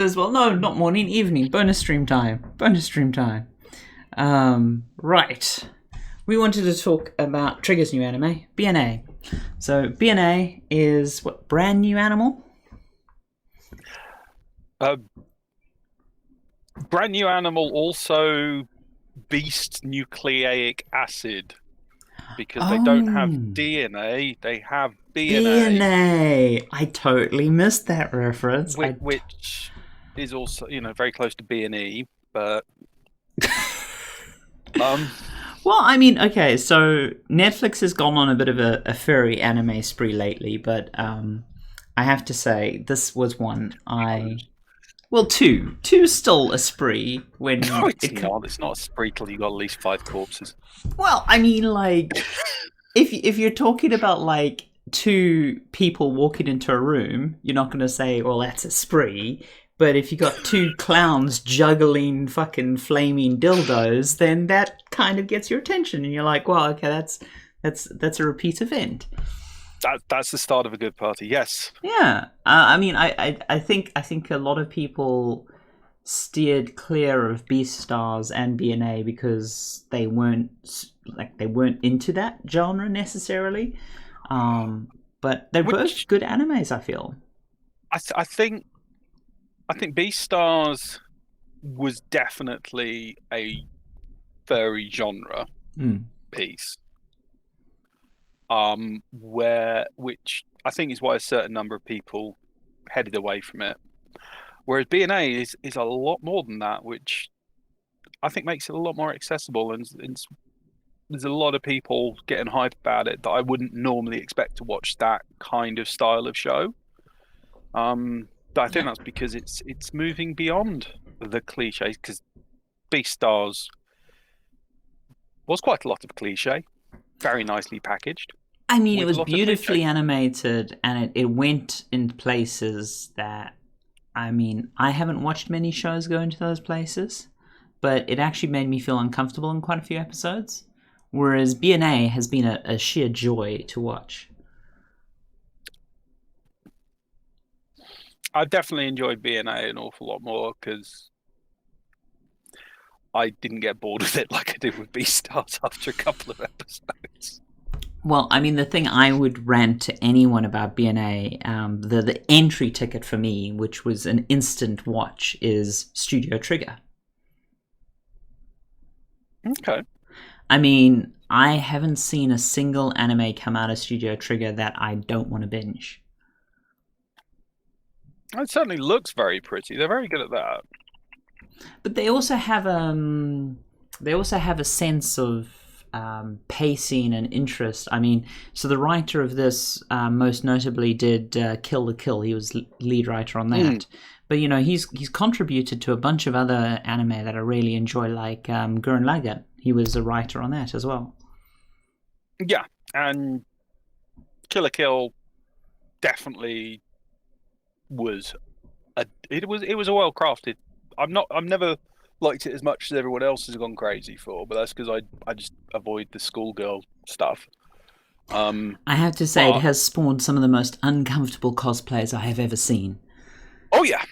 as well. No, not morning, evening. Bonus stream time. Bonus stream time. Right. We wanted to talk about Trigger's new anime, BNA. So BNA is what, brand new animal? Brand new animal, also beast nucleic acid, because they don't have DNA, they have BNA. BNA. I totally missed that reference. Which is also, very close to BNE, but Well, I mean, okay, so Netflix has gone on a bit of a furry anime spree lately, but I have to say this was one two's still a spree when no, it's not a spree till you got at least 5 corpses. Well, I mean, like, if you're talking about like 2 people walking into a room, you're not going to say, well, that's a spree. But if you got 2 clowns juggling fucking flaming dildos, then that kind of gets your attention, and you're like, well, okay, that's a repeat event. That's the start of a good party. Yes. Yeah. I mean, I think a lot of people steered clear of Beastars and BNA because they weren't into that genre necessarily. But they're both good animes, I feel. I think Beastars was definitely a furry genre piece. Which I think is why a certain number of people headed away from it. Whereas BNA is a lot more than that, which I think makes it a lot more accessible, and there's a lot of people getting hype about it that I wouldn't normally expect to watch that kind of style of show. But I think that's because it's moving beyond the cliches, because Beastars was quite a lot of cliche, very nicely packaged. I mean, it was beautifully animated, and it went in places that, I mean, I haven't watched many shows go into those places, but it actually made me feel uncomfortable in quite a few episodes, whereas BNA has been a sheer joy to watch. I definitely enjoyed BNA an awful lot more because I didn't get bored with it like I did with Beastars after a couple of episodes. Well, I mean, the thing I would rant to anyone about BNA, the entry ticket for me, which was an instant watch, is Studio Trigger. Okay. I mean, I haven't seen a single anime come out of Studio Trigger that I don't want to binge. It certainly looks very pretty. They're very good at that. But they also have a sense of pacing and interest. I mean, so the writer of this most notably did Kill la Kill. He was lead writer on that. But he's contributed to a bunch of other anime that I really enjoy, like Gurren Lagann. He was a writer on that as well. Yeah, and Kill la Kill definitely was a well crafted. I've never liked it as much as everyone else has gone crazy for, but that's because I just avoid the schoolgirl stuff. I have to say, it has spawned some of the most uncomfortable cosplays I have ever seen. Oh yeah,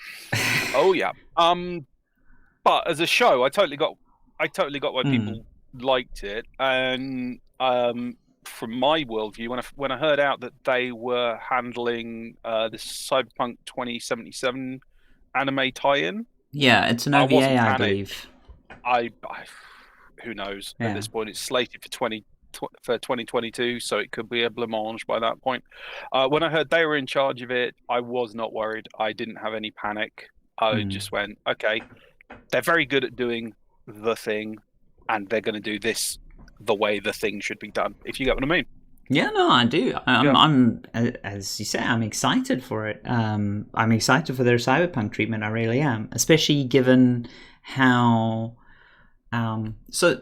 oh yeah. But as a show, I totally got why people liked it, and from my worldview, when I heard out that they were handling the Cyberpunk 2077 anime tie-in. Yeah, it's an OVA, I believe. Who knows? Yeah. At this point, it's slated for 2022, so it could be a blancmange by that point. When I heard they were in charge of it, I was not worried. I didn't have any panic. I just went, okay, they're very good at doing the thing, and they're going to do this the way the thing should be done, if you get what I mean. Yeah, no, I do. I'm as you say, I'm excited for it. I'm excited for their cyberpunk treatment. I really am, especially given how. So,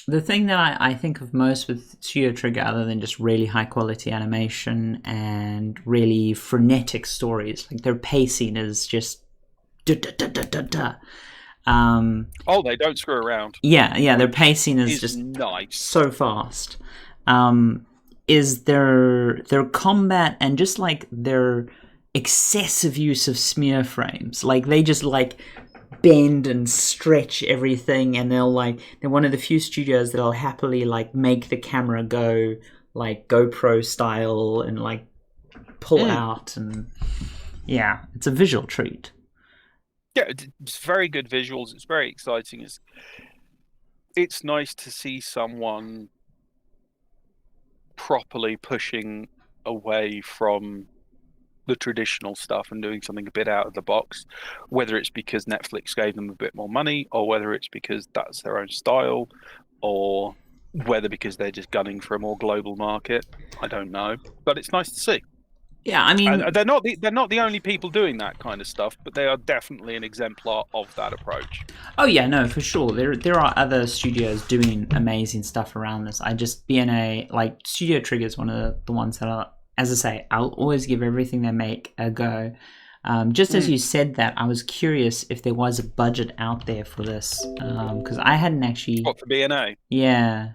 the thing that I think of most with Studio Trigger, other than just really high quality animation and really frenetic stories, like their pacing is just. They don't screw around. Yeah, their pacing is just nice, so fast. Is their combat and just like their excessive use of smear frames. Like they just like bend and stretch everything, and they're one of the few studios that'll happily like make the camera go like GoPro style and like pull out, and yeah, it's a visual treat. Yeah, it's very good visuals. It's very exciting. It's nice to see someone properly pushing away from the traditional stuff and doing something a bit out of the box, whether it's because Netflix gave them a bit more money, or whether it's because that's their own style, or whether because they're just gunning for a more global market. I don't know, but it's nice to see. Yeah, I mean, And they're not the only people doing that kind of stuff, but they are definitely an exemplar of that approach. oh yeah, no, for sure. There are other studios doing amazing stuff around this. I just BNA like Studio Trigger is one of the ones that are, as I say, I'll always give everything they make a go. Just as you said that, I was curious if there was a budget out there for this, because I hadn't actually. What, for BNA? Yeah,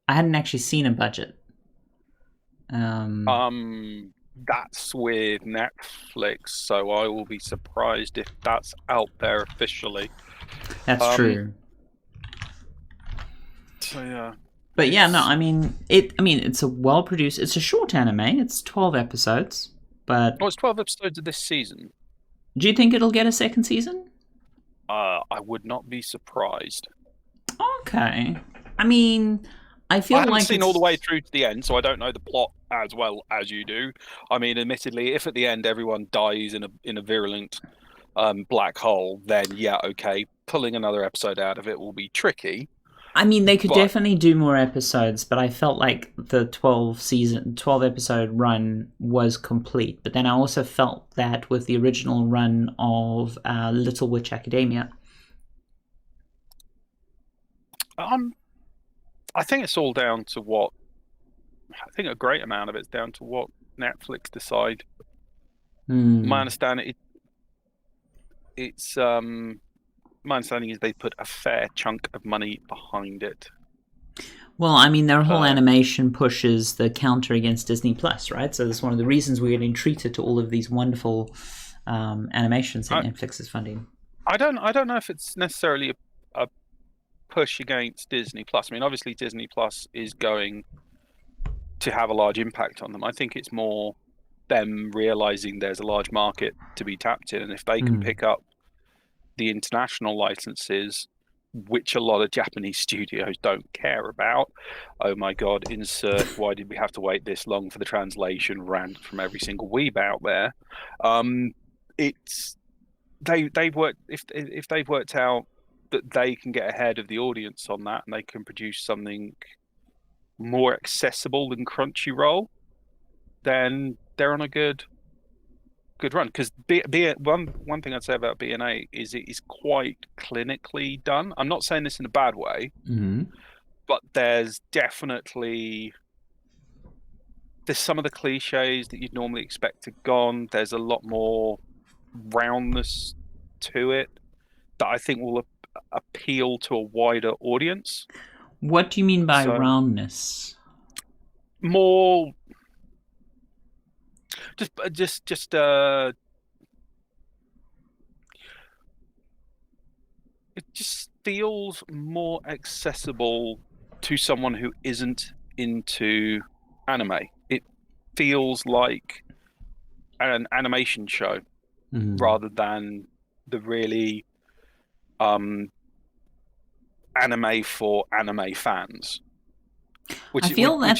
I hadn't actually seen a budget. That's with Netflix, so I will be surprised if that's out there officially. That's true. So yeah. But yeah, no, I mean it's a well produced. It's a short anime. It's 12 episodes, but it's 12 episodes of this season. Do you think it'll get a second season? I would not be surprised. Okay. I mean, I haven't seen all the way through to the end, so I don't know the plot as well as you do. I mean, admittedly, if at the end everyone dies in a virulent black hole, then yeah, okay, pulling another episode out of it will be tricky. I mean, they could definitely do more episodes, but I felt like the 12 episode run was complete. But then I also felt that with the original run of Little Witch Academia. I think it's all down to what. I think a great amount of it's down to what Netflix decide. My understanding, my understanding is they put a fair chunk of money behind it. Well, I mean, their whole animation pushes the counter against Disney Plus, right? So that's one of the reasons we're getting treated to all of these wonderful animations that Netflix is funding. I don't know if it's necessarily a push against Disney Plus. I mean, obviously Disney Plus is going to have a large impact on them. I think it's more them realizing there's a large market to be tapped in, and if they can pick up the international licenses, which a lot of Japanese studios don't care about. Oh my god, insert why did we have to wait this long for the translation rant from every single weeb out there. It's they've worked, if they've worked out that they can get ahead of the audience on that, and they can produce something more accessible than Crunchyroll, then they're on a good run. Because one thing I'd say about BNA is it is quite clinically done. I'm not saying this in a bad way, but there's definitely some of the cliches that you'd normally expect to gone. There's a lot more roundness to it that I think will appeal to a wider audience. What do you mean by roundness? More just it just feels more accessible to someone who isn't into anime. It feels like an animation show rather than the really anime for anime fans. I feel I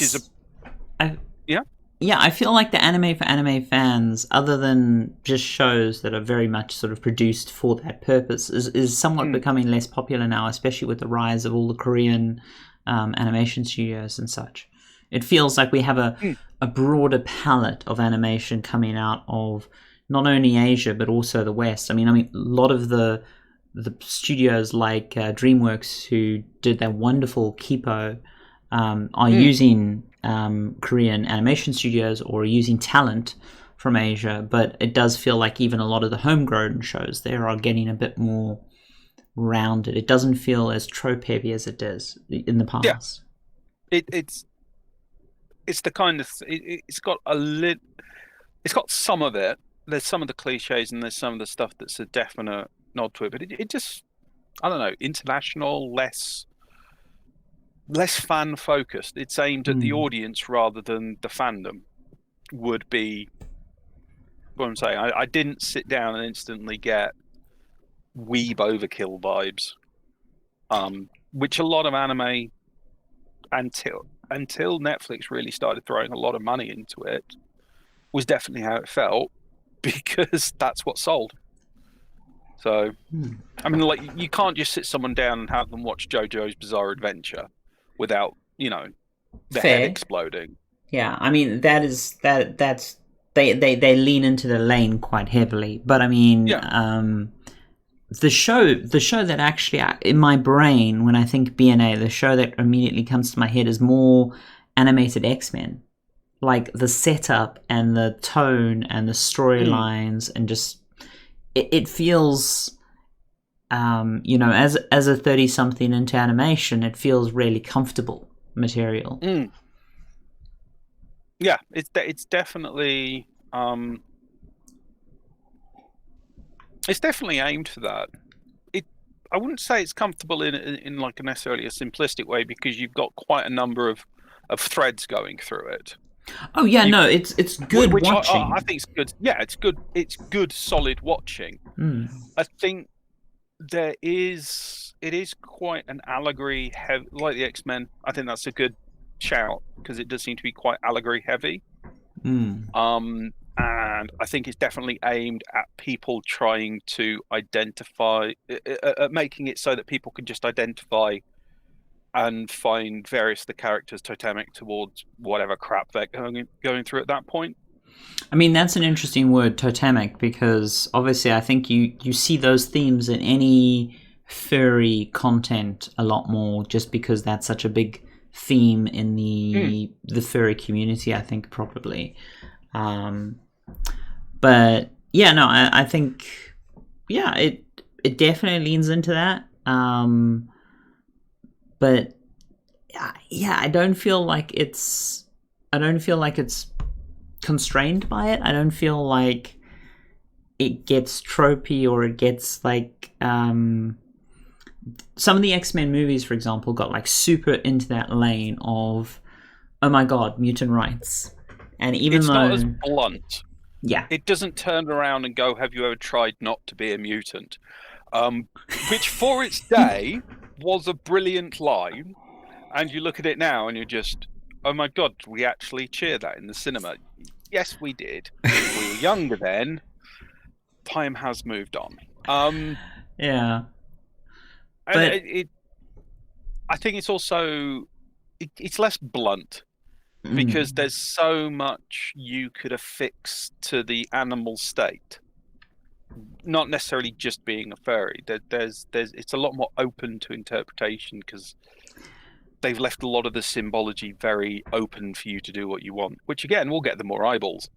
feel like the anime for anime fans, other than just shows that are very much sort of produced for that purpose, is somewhat becoming less popular now, especially with the rise of all the Korean animation studios and such. It feels like we have a broader palette of animation coming out of not only Asia but also the West. I mean, a lot of the studios like DreamWorks, who did that wonderful Kipo, are using Korean animation studios or using talent from Asia, but it does feel like even a lot of the homegrown shows there are getting a bit more rounded. It doesn't feel as trope heavy as it does in the past. Yeah. It's the kind of it's got some of it, there's some of the cliches and there's some of the stuff that's a definite nod to it, but it just, I don't know, international, less fan focused. It's aimed at the audience rather than the fandom. Would be what I'm saying. I didn't sit down and instantly get weeb overkill vibes, which a lot of anime until Netflix really started throwing a lot of money into it was definitely how it felt, because that's what sold. So, I mean, like, you can't just sit someone down and have them watch JoJo's Bizarre Adventure without, the head exploding. Yeah, I mean that's they lean into the lane quite heavily, but I mean, the show that actually in my brain when I think BNA, the show that immediately comes to my head is more animated X-Men. Like the setup and the tone and the storylines and just it feels, as a 30-something into animation, it feels really comfortable material. Yeah, it's definitely aimed for that. I wouldn't say it's comfortable in like necessarily a simplistic way, because you've got quite a number of threads going through it. Oh yeah, no, it's good watching. I think it's good. Yeah, it's good. It's good, solid watching. I think it is quite an allegory heavy, like the X-Men. I think that's a good shout, because it does seem to be quite allegory heavy. And I think it's definitely aimed at people trying to identify, making it so that people can just identify and find various of the characters totemic towards whatever crap they're going through at that point. I mean, that's an interesting word, totemic, because obviously I think you see those themes in any furry content a lot more, just because that's such a big theme in the furry community, I think, probably. But yeah, no, I think, yeah, it definitely leans into that. But yeah, I don't feel like it's constrained by it. I don't feel like it gets tropey, or it gets like some of the X-Men movies, for example, got like super into that lane of, oh my god, mutant rights. And even it's though not as blunt, yeah, it doesn't turn around and go, have you ever tried not to be a mutant? Which for its day was a brilliant line, and you look at it now and you're just, oh my god, we actually cheer that in the cinema. Yes, we did. We were younger then. Time has moved on. Yeah. But I think it's also it's less blunt, because there's so much you could affix to the animal state. Not necessarily just being a furry. It's a lot more open to interpretation, because they've left a lot of the symbology very open for you to do what you want, which again will get them more eyeballs.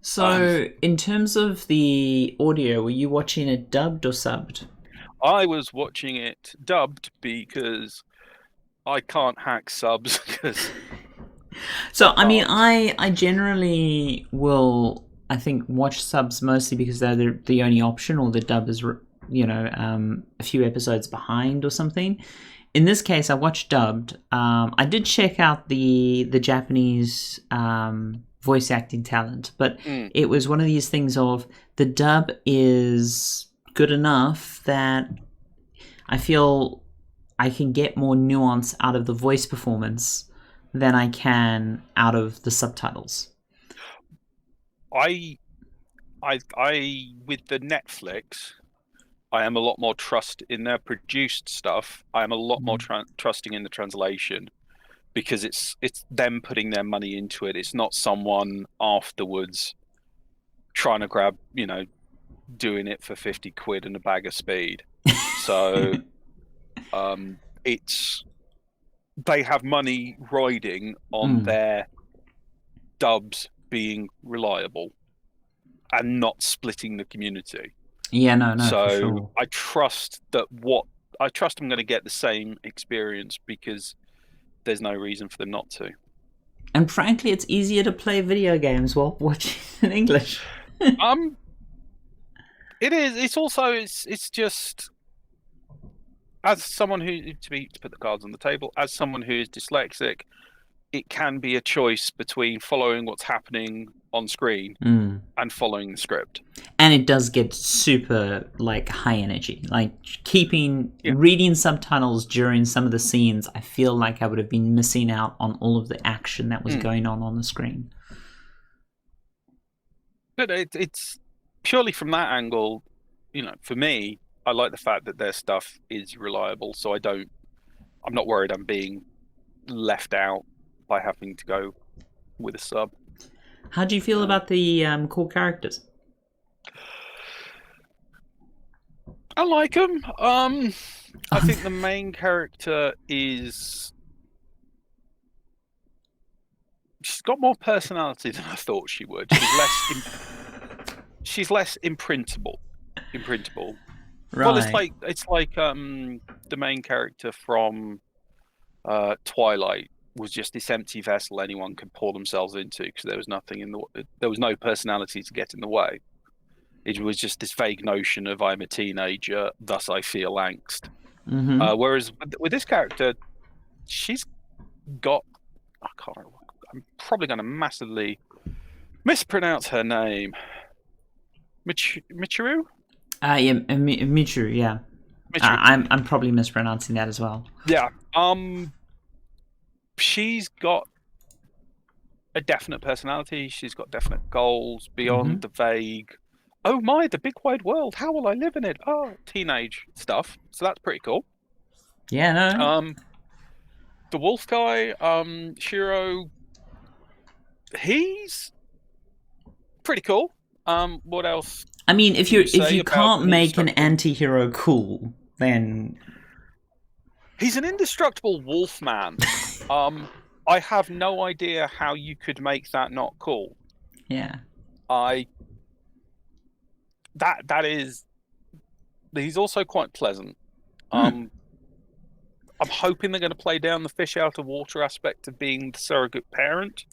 So, in terms of the audio, were you watching it dubbed or subbed? I was watching it dubbed, because I can't hack subs. So, I mean, I generally will, I think, watch subs mostly because they're the only option, or the dub is, a few episodes behind or something. In this case, I watched dubbed. I did check out the Japanese voice acting talent, but it was one of these things of, the dub is good enough that I feel I can get more nuance out of the voice performance than I can out of the subtitles. I with the Netflix, I am a lot more trust in their produced stuff. I am a lot more trusting in the translation, because it's them putting their money into it. It's not someone afterwards trying to grab, doing it for 50 quid and a bag of speed. So they have money riding on their dubs being reliable and not splitting the community. Yeah, no. So for sure. I trust I'm going to get the same experience, because there's no reason for them not to. And frankly, it's easier to play video games while watching in English. It is. It's also. It's just as someone who to put the cards on the table. As someone who is dyslexic, it can be a choice between following what's happening on screen and following the script. And it does get super like high energy. Like reading subtitles during some of the scenes, I feel like I would have been missing out on all of the action that was going on the screen. But it's purely from that angle, for me, I like the fact that their stuff is reliable, so I'm not worried I'm being left out by having to go with a sub. How do you feel about the core characters? I like them. I think the main character she's got more personality than I thought she would. She's less imprintable. Right. Well, it's like the main character from Twilight was just this empty vessel anyone could pour themselves into because there was no personality to get in the way. It was just this vague notion of I'm a teenager, thus I feel angst. Whereas with this character, she's got I'm probably going to massively mispronounce her name. Michiru? Yeah, Michiru, yeah. Michiru. I'm probably mispronouncing that as well. Yeah. She's got a definite personality. She's got definite goals beyond the vague, oh my, the big wide world, how will I live in it? Oh, teenage stuff. So that's pretty cool. Yeah, no. The wolf guy, Shiro, he's pretty cool. What else? I mean, if you can't make an anti-hero cool, then he's an indestructible wolf man. I have no idea how you could make that not cool. Yeah. That is. He's also quite pleasant. I'm hoping they're going to play down the fish out of water aspect of being the surrogate parent.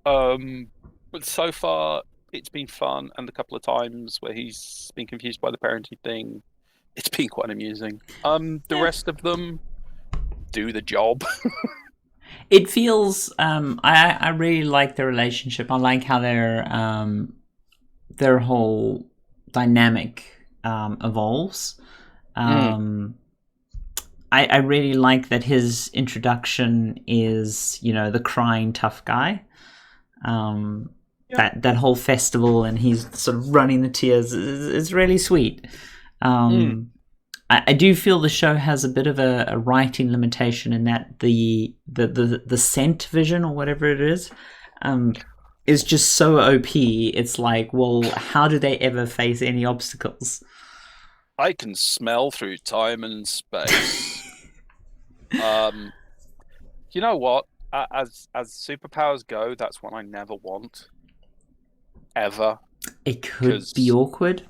But so far it's been fun, and the couple of times where he's been confused by the parenting thing, it's been quite amusing. The rest of them do the job. It feels. I really like the relationship. I like how their whole dynamic evolves. I really like that his introduction is, the crying tough guy. That whole festival, and he's sort of running the tears is really sweet. I do feel the show has a bit of a writing limitation in that the scent vision or whatever it is just so OP. It's like, well, how do they ever face any obstacles? I can smell through time and space. You know what? As superpowers go, that's what I never want. Ever. It could be awkward.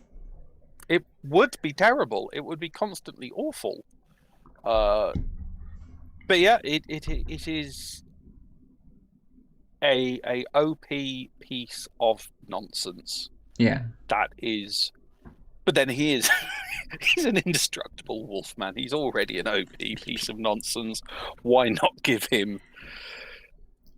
It would be terrible. It would be constantly awful. But yeah, it is a OP piece of nonsense. Yeah. That is. But then he's an indestructible wolfman. He's already an OP piece of nonsense. Why not give him?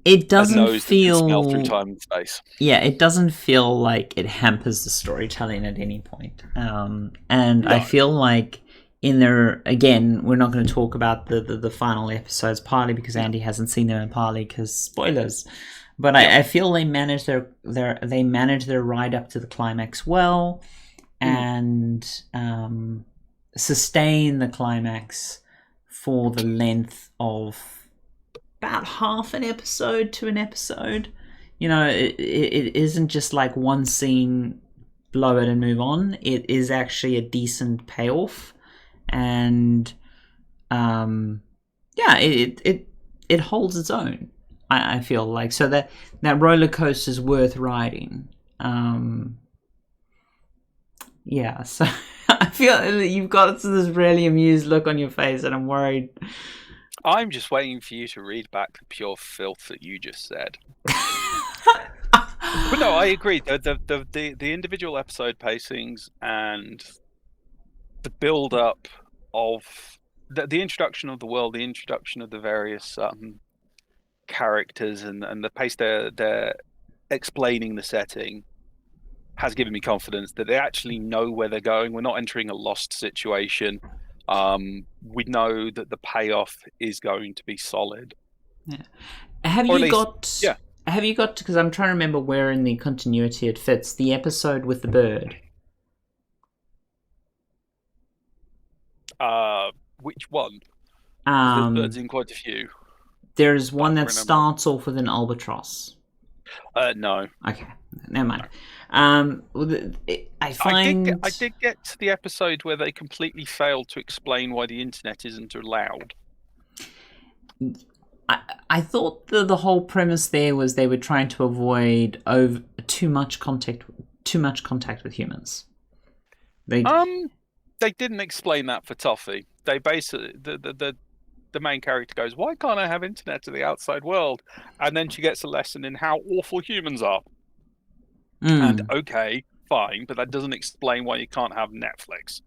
It doesn't feel smell through time and space. Yeah, it doesn't feel like it hampers the storytelling at any point. And no. I feel like in there, again, we're not going to talk about the final episodes, partly because Andy hasn't seen them, and partly because spoilers. But I feel they manage their ride up to the climax well, and sustain the climax for the length of about half an episode to an episode. It isn't just like one scene, blow it and move on. It is actually a decent payoff, and it holds its own. I feel like, so that roller coaster is worth riding. So I feel you've got this really amused look on your face, and I'm worried. I'm just waiting for you to read back the pure filth that you just said. But no, I agree. The individual episode pacings and the build up of the introduction of the world, the introduction of the various characters, and the pace they're explaining the setting has given me confidence that they actually know where they're going. We're not entering a lost situation. We know that the payoff is going to be solid. Yeah. Have Or at you least, got? yeah. Have you got? Because I'm trying to remember where in the continuity it fits. The episode with the bird. Which one? Because there's birds Um, in quite a few. there's But I one can that remember. starts off with an albatross. No. Okay, never mind. I find I did get to the episode where they completely failed to explain why the internet isn't allowed. I thought the whole premise there was they were trying to avoid too much contact with humans. They They didn't explain that for Toffee. They basically the main character goes, "Why can't I have internet to the outside world?" And then she gets a lesson in how awful humans are. And okay, fine, but that doesn't explain why you can't have Netflix.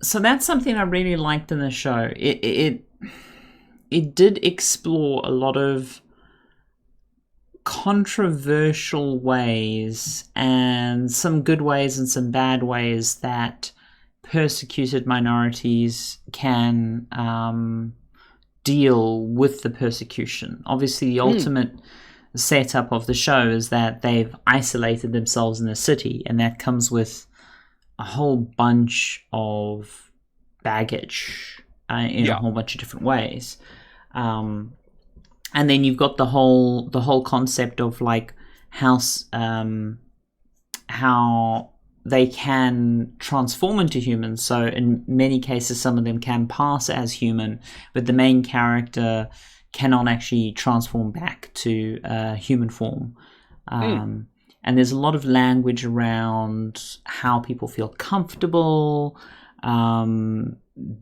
So that's something I really liked in the show. It did explore a lot of controversial ways and some good ways and some bad ways that persecuted minorities can deal with the persecution. Obviously, the ultimate setup of the show is that they've isolated themselves in a city, and that comes with a whole bunch of baggage in a whole bunch of different ways. And then you've got the whole concept of like how they can transform into humans. So in many cases, some of them can pass as human, but the main character cannot actually transform back to human form. And there's a lot of language around how people feel comfortable,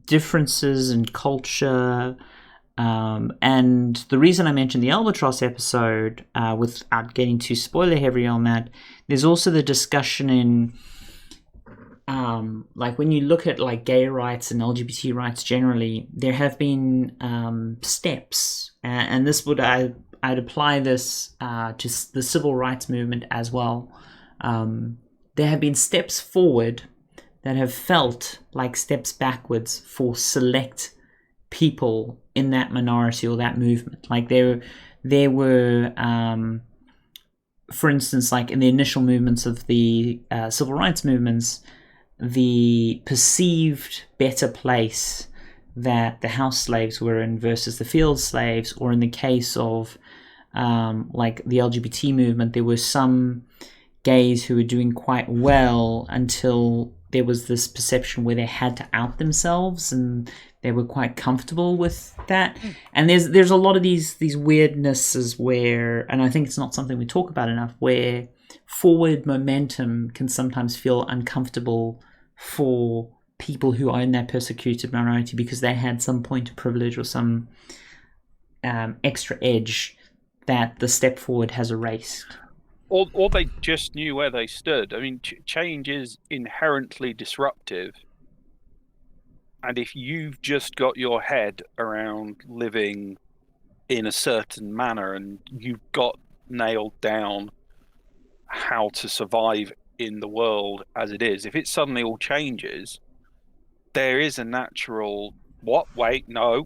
differences in culture. And the reason I mentioned the albatross episode, without getting too spoiler heavy on that, there's also the discussion in like when you look at like gay rights and LGBT rights generally, there have been steps, and this would I'd apply this to the civil rights movement as well. There have been steps forward that have felt like steps backwards for select people in that minority or that movement. Like there were for instance, like in the initial movements of the civil rights movements, the perceived better place that the house slaves were in versus the field slaves, or in the case of like the LGBT movement, there were some gays who were doing quite well until there was this perception where they had to out themselves, and they were quite comfortable with that. And there's a lot of these weirdnesses where, and I think it's not something we talk about enough, where forward momentum can sometimes feel uncomfortable for people who are in that persecuted minority because they had some point of privilege or some extra edge that the step forward has erased. Or they just knew where they stood. I mean, change is inherently disruptive. And if you've just got your head around living in a certain manner and you've got nailed down how to survive in the world as it is, if it suddenly all changes, there is a natural, what, wait, no,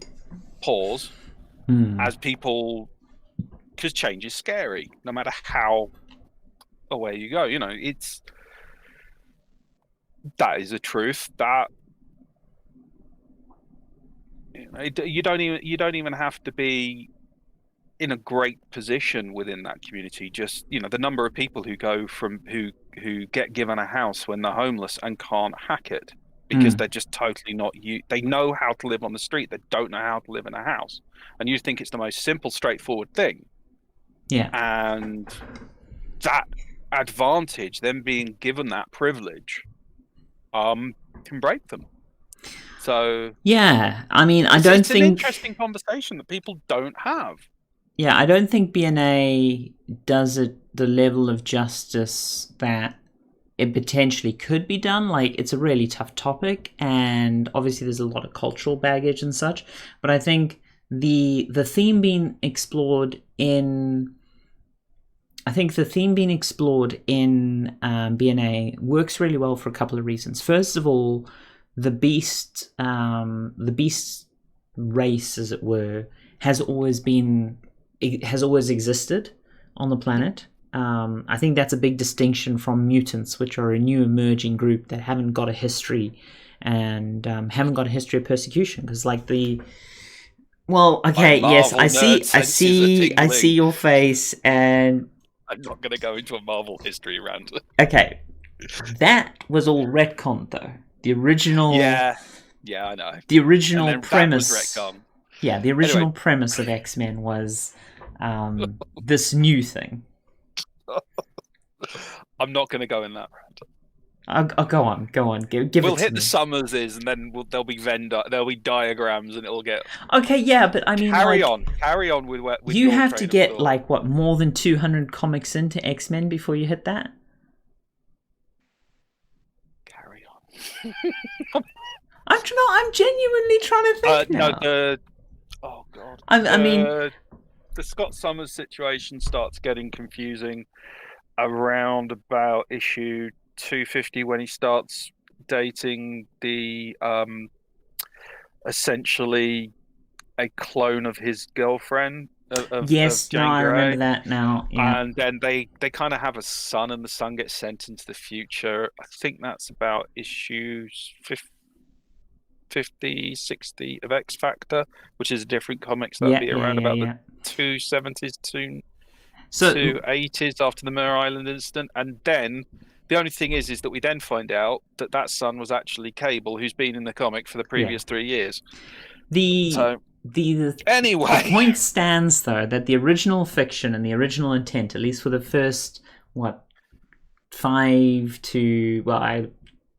pause, as people, because change is scary, no matter how away you go. You know, that is a truth that you don't even have to be in a great position within that community. Just, you know, the number of people who go from who get given a house when they're homeless and can't hack it because they're just totally not they know how to live on the street, they don't know how to live in a house, and you think it's the most simple, straightforward thing. And that advantage, them being given that privilege, can break them. So yeah, I mean, I don't it's think an interesting conversation that people don't have. Yeah, I don't think BNA does it the level of justice that it potentially could be done. Like, it's a really tough topic, and obviously there's a lot of cultural baggage and such. But I think the theme being explored in BNA works really well for a couple of reasons. First of all, the beast race, as it were, has always existed on the planet. I think that's a big distinction from mutants, which are a new emerging group that haven't got a history and haven't got a history of persecution. Because, like, yes, I see your face, and I'm not going to go into a Marvel history rant. Okay, that was all retcon, though. The original, yeah, I know. The original premise, that was retcon. Yeah, the original premise of X-Men was this new thing. I'm not going to go in that rant. I'll go on. Give we'll it hit to the Summerses, and then there'll be diagrams, and it'll get. Okay, yeah, but I mean, carry on with you have to get more than 200 comics into X-Men before you hit that. Carry on. I'm genuinely trying to think now. Oh god. I mean, the Scott Summers situation starts getting confusing around about issue 250 when he starts dating the essentially a clone of his girlfriend of Jane Grey. I remember that now. Yeah. And then they kind of have a son, and the son gets sent into the future. I think that's about issues 50, 60 of X Factor, which is a different comics. That'll be around about the 270s to 280s after the Mirror Island incident. And then the only thing is that we then find out that son was actually Cable, who's been in the comic for the previous 3 years. The point stands, though, that the original fiction and the original intent, at least for the first 5 to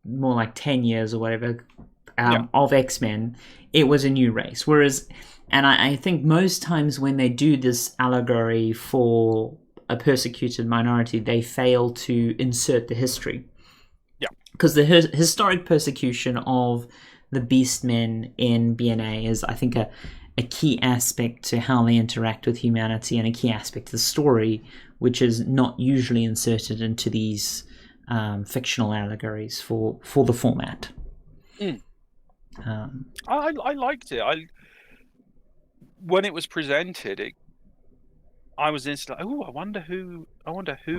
more like 10 years or whatever of X-Men, it was a new race. Whereas, and I think most times when they do this allegory for a persecuted minority, they fail to insert the history. Yeah. Because the historic persecution of the Beastmen in BNA is, I think, a key aspect to how they interact with humanity, and a key aspect to the story, which is not usually inserted into these fictional allegories for the format. I liked it. When it was presented, I was instantly, I wonder who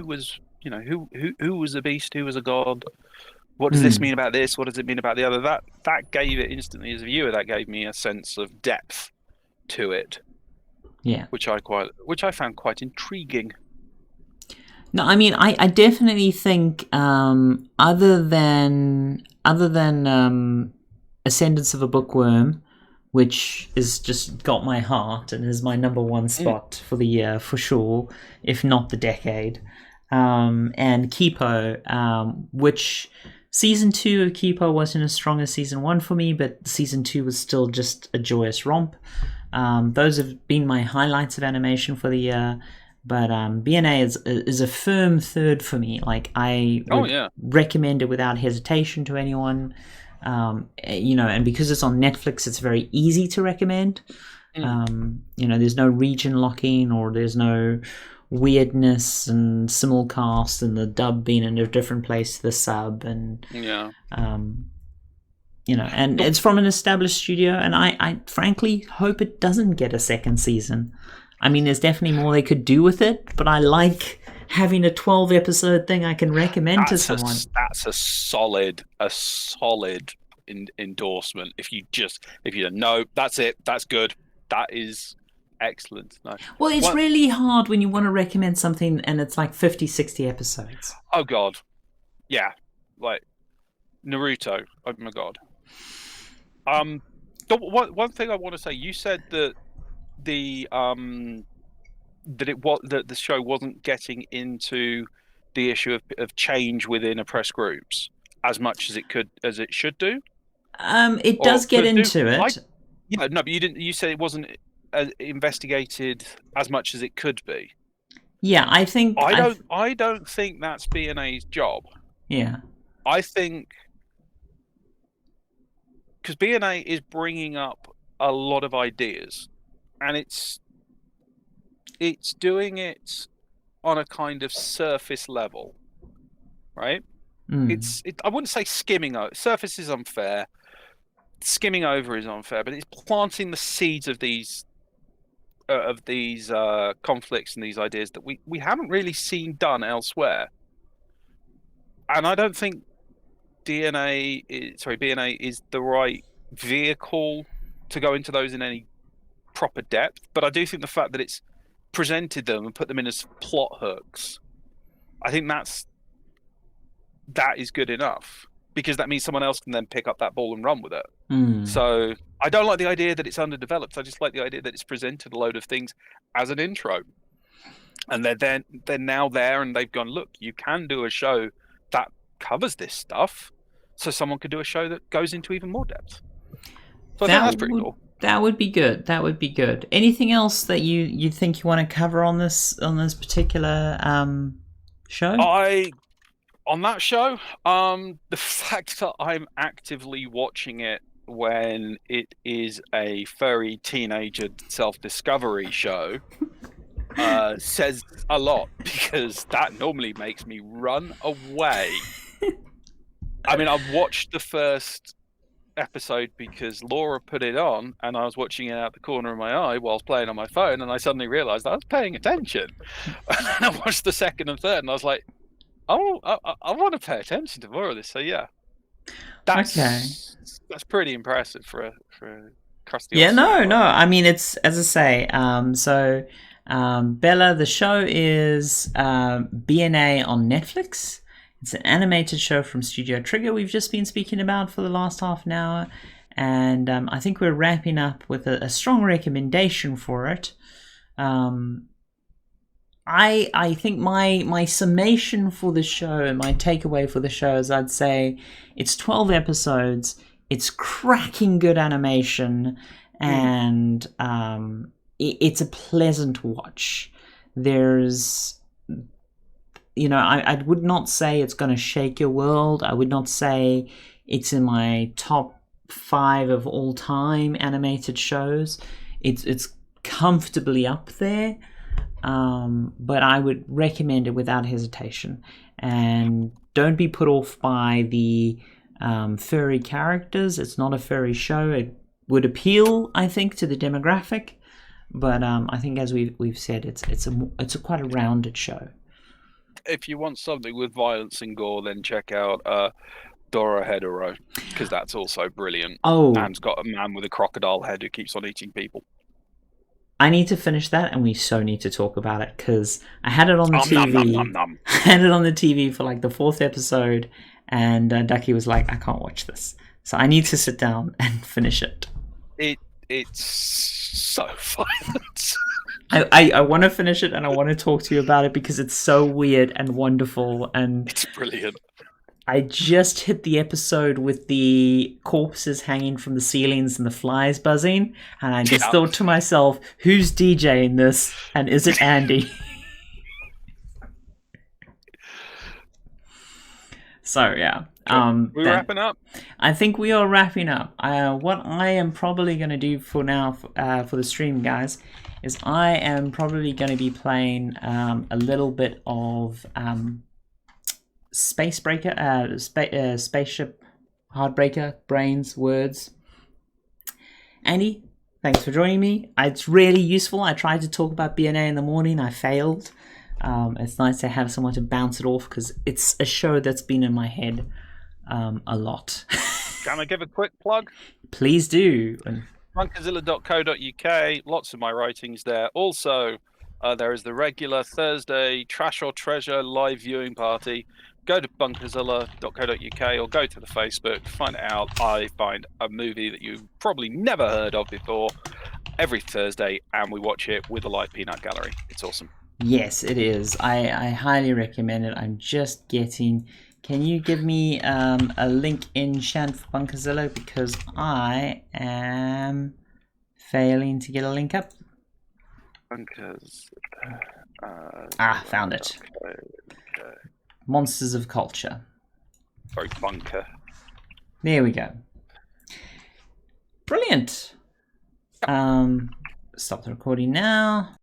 was, who was a beast, who was a god. What does this mean about this? What does it mean about the other? That gave it instantly, as a viewer, that gave me a sense of depth to it. Yeah, which I found quite intriguing. No, I mean, I definitely think other than Ascendance of a Bookworm, which is just got my heart and is my number one spot for the year for sure, if not the decade, and Kipo, which season 2 of Kipo wasn't as strong as season 1 for me, but season 2 was still just a joyous romp. Those have been my highlights of animation for the year. But BNA is a firm third for me. Like, I would recommend it without hesitation to anyone. And because it's on Netflix, it's very easy to recommend. There's no region locking, or there's no weirdness and simulcast and the dub being in a different place to the sub, and and it's from an established studio, and I frankly hope it doesn't get a second season. I mean, there's definitely more they could do with it, but I like having a 12-episode thing I can recommend to someone. That's a solid endorsement. If you don't know, that's it. That's good. That is excellent. No. Well, it's really hard when you want to recommend something and it's like 50, 60 episodes. Oh, God. Yeah. Like Naruto. Oh, my God. One thing I want to say, you said that the show wasn't getting into the issue of change within oppressed groups as much as it should do. It does get into it. But you didn't. You said it wasn't investigated as much as it could be. Yeah, I think I don't think that's BNA's job. Yeah, I think because BNA is bringing up a lot of ideas, and it's doing it on a kind of surface level, right? I wouldn't say skimming over. Surface is unfair. Skimming over is unfair, but it's planting the seeds of these conflicts and these ideas that we haven't really seen done elsewhere. And I don't think BNA is the right vehicle to go into those in any proper depth. But I do think the fact that it's presented them and put them in as plot hooks, I think that is good enough, because that means someone else can then pick up that ball and run with it. So I don't like the idea that it's underdeveloped. I just like the idea that it's presented a load of things as an intro, and they're now there, and they've gone, look, you can do a show that covers this stuff, so someone could do a show that goes into even more depth. So I think that's pretty cool. That would be good. That would be good. Anything else that you think you want to cover on this particular show? On that show, the fact that I'm actively watching it when it is a furry teenager self-discovery show says a lot, because that normally makes me run away. I mean, I've watched the first episode because Laura put it on, and I was watching it out the corner of my eye whilst playing on my phone, and I suddenly realised I was paying attention. And I watched the second and third, and I was like, oh, I want to pay attention to more of this. So yeah, that's pretty impressive for a crusty. Yeah, no. I mean, it's, as I say. So Bella, the show is BNA on Netflix. It's an animated show from Studio Trigger we've just been speaking about for the last half an hour. And I think we're wrapping up with a strong recommendation for it. I think my summation for the show and my takeaway for the show is, I'd say it's 12 episodes. It's cracking good animation, and it's a pleasant watch. There's... I would not say it's going to shake your world. I would not say it's in my top 5 of all time animated shows. It's comfortably up there, but I would recommend it without hesitation. And don't be put off by the furry characters. It's not a furry show. It would appeal, I think, to the demographic, but I think, as we've said, it's a quite a rounded show. If you want something with violence and gore, then check out Dora Hedoro, because that's also brilliant. Oh, and it's got a man with a crocodile head who keeps on eating people. I need to finish that, and we so need to talk about it, because I had it on the TV. I had it on the TV for like the 4th episode, and Ducky was like, I can't watch this. So I need to sit down and finish it. It's so violent. I want to finish it, and I want to talk to you about it, because it's so weird and wonderful, and it's brilliant. I just hit the episode with the corpses hanging from the ceilings and the flies buzzing, and I just thought to myself, who's DJing this, and is it Andy? So yeah, we're wrapping up. I think we are wrapping up. What I am probably going to do for now, for the stream, guys, is I am probably going to be playing a little bit of Spaceship Heartbreaker, Brains, Words. Andy, thanks for joining me. It's really useful. I tried to talk about BNA in the morning. I failed. It's nice to have someone to bounce it off, because it's a show that's been in my head a lot. Can I give a quick plug? Please do. Bunkazilla.co.uk. Lots of my writings there. Also, there is the regular Thursday Trash or Treasure live viewing party. Go to bunkazilla.co.uk or go to the Facebook, find it out. I find a movie that you've probably never heard of before every Thursday, and we watch it with a live peanut gallery. It's awesome. Yes, it is. I highly recommend it. I'm just getting... Can you give me a link in chat for Bunkazilla, because I am failing to get a link up. Bunkers. Found it. Okay. Monsters of Culture. Sorry, bunker. There we go. Brilliant. Stop the recording now.